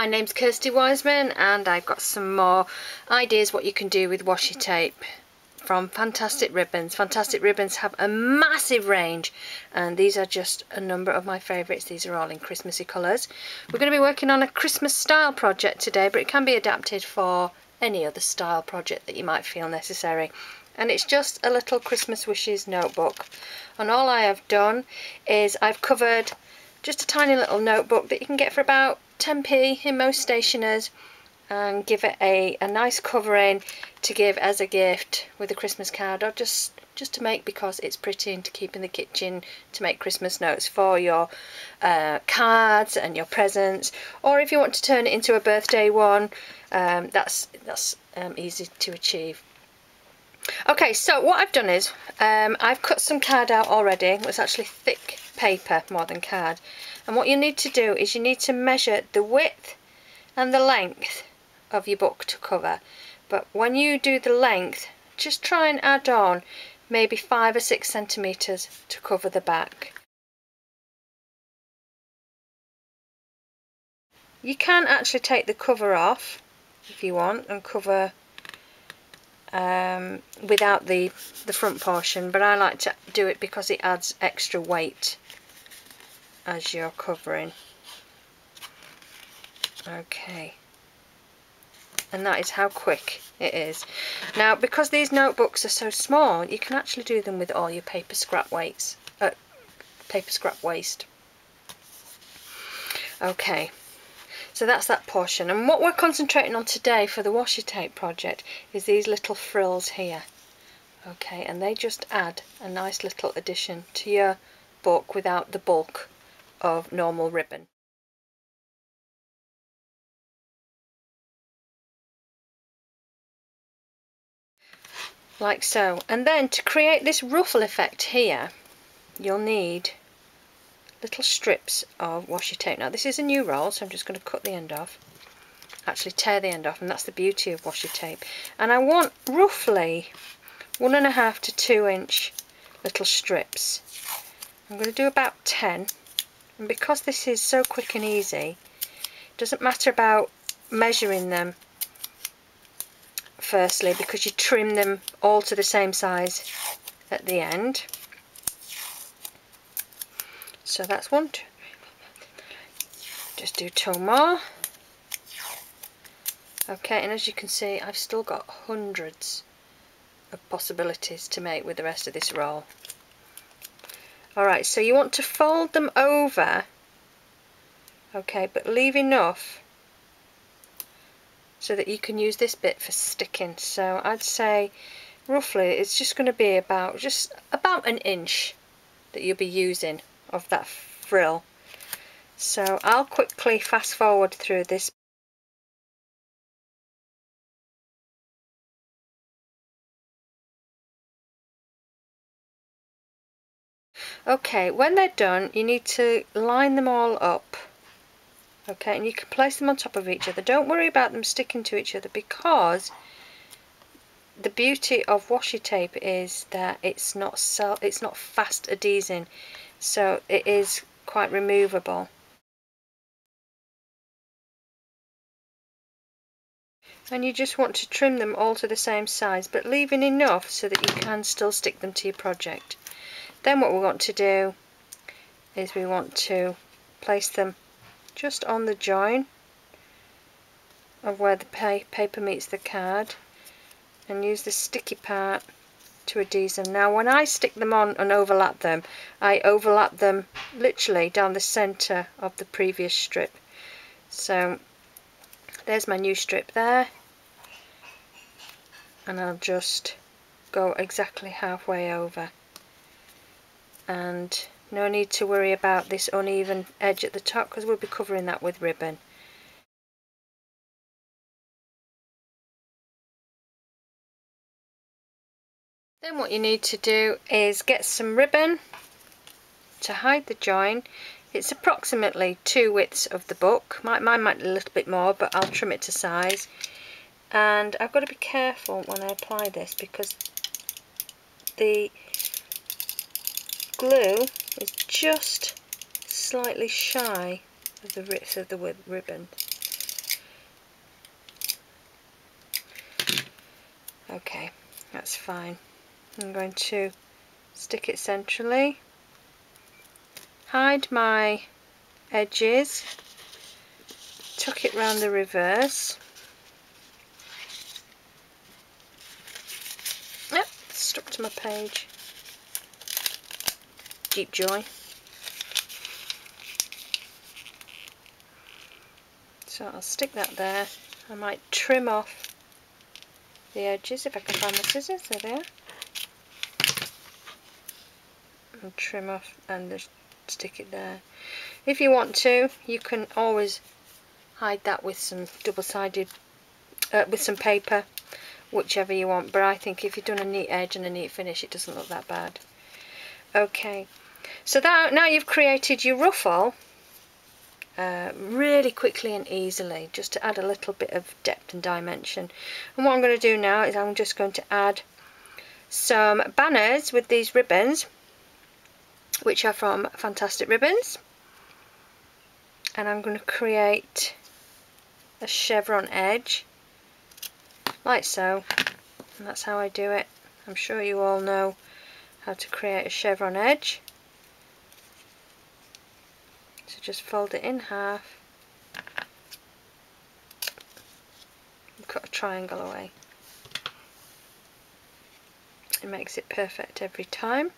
My name's Kirsty Wiseman and I've got some more ideas what you can do with washi tape from Fantastic Ribbons. Fantastic Ribbons have a massive range and these are just a number of my favourites. These are all in Christmassy colours. We're going to be working on a Christmas style project today, but it can be adapted for any other style project that you might feel necessary. And it's just a little Christmas wishes notebook, and all I have done is I've covered just a tiny little notebook that you can get for about 10p in most stationers, and give it a nice covering to give as a gift with a Christmas card, or just to make because it's pretty and to keep in the kitchen to make Christmas notes for your cards and your presents, or if you want to turn it into a birthday one, that's easy to achieve. Okay, so what I've done is I've cut some card out already. It's actually thick paper more than card, and what you need to do is you need to measure the width and the length of your book to cover. But when you do the length, just try and add on maybe 5 or 6 centimeters to cover the back. You can actually take the cover off if you want and cover without the front portion, but I like to do it because it adds extra weight as you're covering. Okay, and that is how quick it is. Now, because these notebooks are so small, you can actually do them with all your paper scrap waste. Okay, so that's that portion, and what we're concentrating on today for the washi tape project is these little frills here. Okay, and they just add a nice little addition to your book without the bulk of normal ribbon. Like so. And then to create this ruffle effect here, you'll need little strips of washi tape. Now this is a new roll, so I'm just going to cut the end off, actually tear the end off, and that's the beauty of washi tape. And I want roughly 1.5 to 2 inch little strips. I'm going to do about 10, and because this is so quick and easy, it doesn't matter about measuring them firstly, because you trim them all to the same size at the end. So that's one, two. Just do 2 more. Okay, and as you can see, I've still got hundreds of possibilities to make with the rest of this roll. Alright, so you want to fold them over, okay, but leave enough so that you can use this bit for sticking. So I'd say roughly it's just going to be about an inch that you'll be using of that frill. So I'll quickly fast forward through this. Okay, when they're done, you need to line them all up. Okay, and you can place them on top of each other. Don't worry about them sticking to each other, because the beauty of washi tape is that it's not fast adhesing, so it is quite removable. And you just want to trim them all to the same size, but leaving enough so that you can still stick them to your project. Then what we want to do is we want to place them just on the join of where the paper meets the card, and use the sticky part to adhese them. Now when I stick them on and overlap them, I overlap them literally down the centre of the previous strip. So there's my new strip there, and I'll just go exactly halfway over, and no need to worry about this uneven edge at the top, because we'll be covering that with ribbon. Then what you need to do is get some ribbon to hide the join. It's approximately 2 widths of the book. Mine might be a little bit more, but I'll trim it to size. And I've got to be careful when I apply this, because the glue is just slightly shy of the width of the ribbon. Okay, that's fine. I'm going to stick it centrally, hide my edges, tuck it round the reverse. Yep, stuck to my page. Deep joy. So I'll stick that there. I might trim off the edges if I can find my scissors. There they are. And trim off and just stick it there. If you want to, you can always hide that with some double-sided, with some paper, whichever you want. But I think if you've done a neat edge and a neat finish, it doesn't look that bad. Okay, so that now you've created your ruffle really quickly and easily, just to add a little bit of depth and dimension. And what I'm going to do now is I'm just going to add some banners with these ribbons, which are from Fantastic Ribbons, and I'm going to create a chevron edge like so, and that's how I do it. I'm sure you all know how to create a chevron edge. So just fold it in half and cut a triangle away. It makes it perfect every time.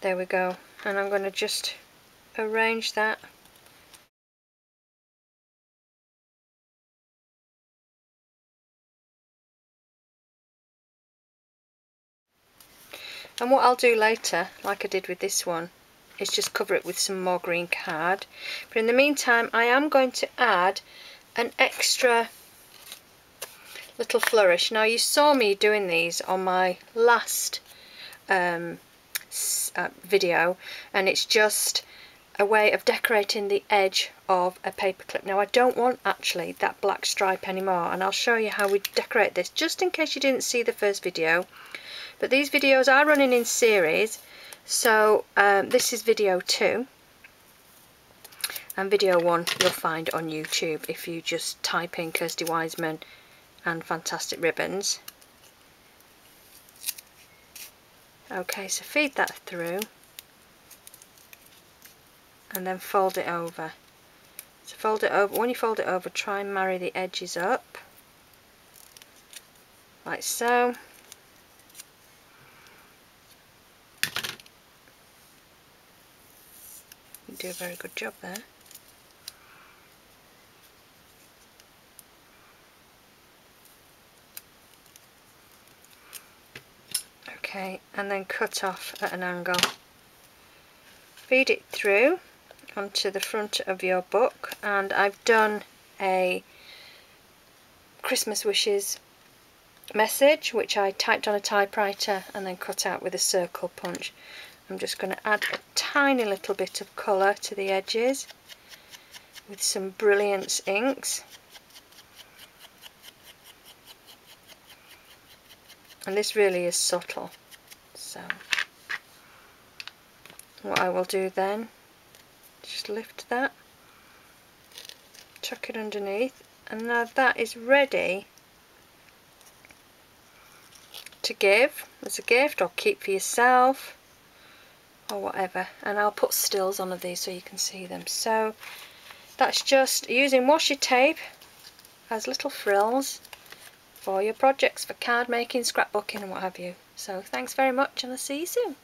There we go, and I'm going to just arrange that . And what I'll do later, like I did with this one, is just cover it with some more green card. But in the meantime, I am going to add an extra little flourish. Now, you saw me doing these on my last video, and it's just a way of decorating the edge of a paperclip. Now, I don't want actually that black stripe anymore, and I'll show you how we decorate this, just in case you didn't see the first video. But these videos are running in series, so this is video 2, and video 1 you'll find on YouTube if you just type in Kirsty Wiseman and Fantastic Ribbons. Okay, so feed that through and then fold it over. So fold it over. When you fold it over, try and marry the edges up like so. You do a very good job there. Okay, and then cut off at an angle. Feed it through onto the front of your book, and I've done a Christmas wishes message which I typed on a typewriter and then cut out with a circle punch. I'm just going to add a tiny little bit of colour to the edges with some Brilliance inks, and this really is subtle. So what I will do then, just lift that, tuck it underneath, and now that is ready to give as a gift or keep for yourself or whatever. And I'll put stills on of these so you can see them. So that's just using washi tape as little frills for your projects, for card making, scrapbooking and what have you. So thanks very much, and I'll see you soon.